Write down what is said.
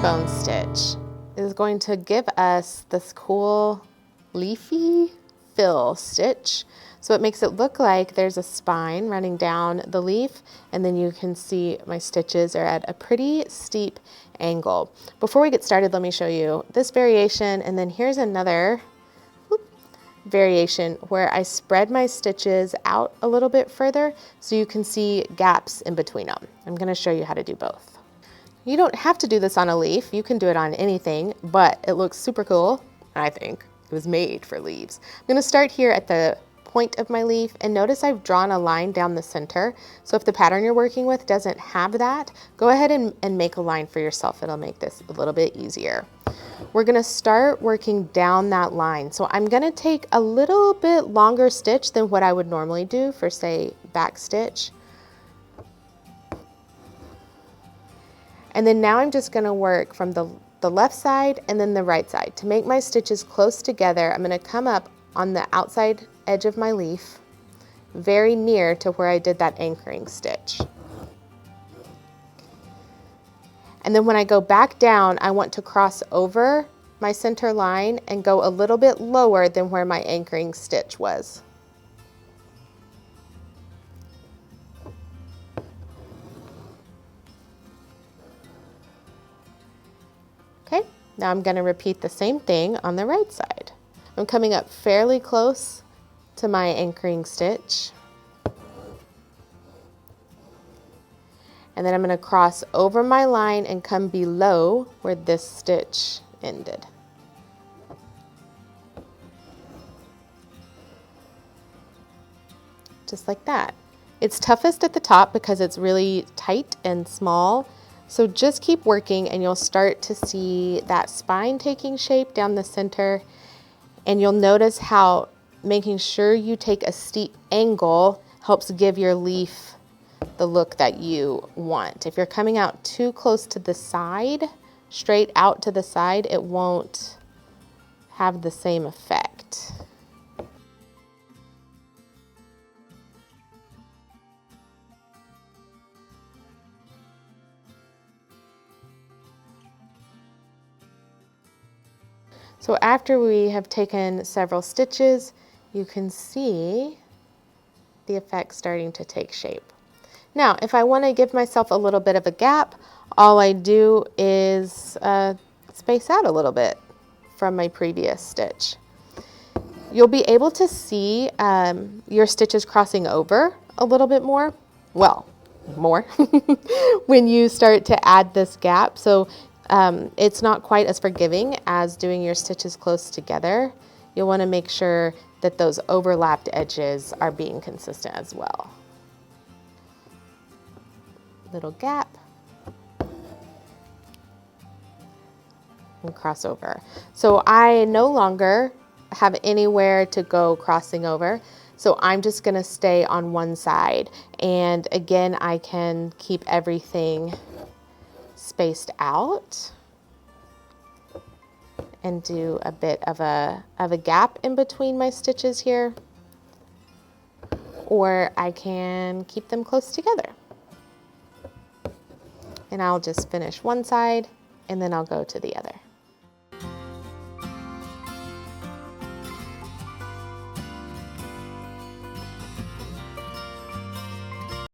fishbone stitch is going to give us this cool leafy fill stitch. So it makes it look like there's a spine running down the leaf, and then you can see my stitches are at a pretty steep angle. Before we get started, let me show you this variation, and then here's another variation where I spread my stitches out a little bit further so you can see gaps in between them. I'm going to show you how to do both. You don't have to do this on a leaf, you can do it on anything, but it looks super cool. I think it was made for leaves. I'm going to start here at the point of my leaf, and notice I've drawn a line down the center. So if the pattern you're working with doesn't have that, go ahead and make a line for yourself. It'll make this a little bit easier. We're going to start working down that line. So I'm going to take a little bit longer stitch than what I would normally do for, say, back stitch. And then now I'm just going to work from the left side and then the right side. To make my stitches close together, I'm going to come up on the outside edge of my leaf, very near to where I did that anchoring stitch. And then when I go back down, I want to cross over my center line and go a little bit lower than where my anchoring stitch was. Okay, now I'm going to repeat the same thing on the right side. I'm coming up fairly close to my anchoring stitch. And then I'm going to cross over my line and come below where this stitch ended. Just like that. It's toughest at the top because it's really tight and small. So just keep working and you'll start to see that spine taking shape down the center. And you'll notice how making sure you take a steep angle helps give your leaf the look that you want. If you're coming out too close to the side, straight out to the side, it won't have the same effect. So after we have taken several stitches, you can see the effect starting to take shape. Now, if I want to give myself a little bit of a gap, all I do is space out a little bit from my previous stitch. You'll be able to see your stitches crossing over a little bit more, well, more, when you start to add this gap. So it's not quite as forgiving as doing your stitches close together. You'll want to make sure that those overlapped edges are being consistent as well. Little gap and cross over. So I no longer have anywhere to go crossing over. So I'm just going to stay on one side. And again, I can keep everything spaced out and do a bit of a gap in between my stitches here, or I can keep them close together. And I'll just finish one side and then I'll go to the other.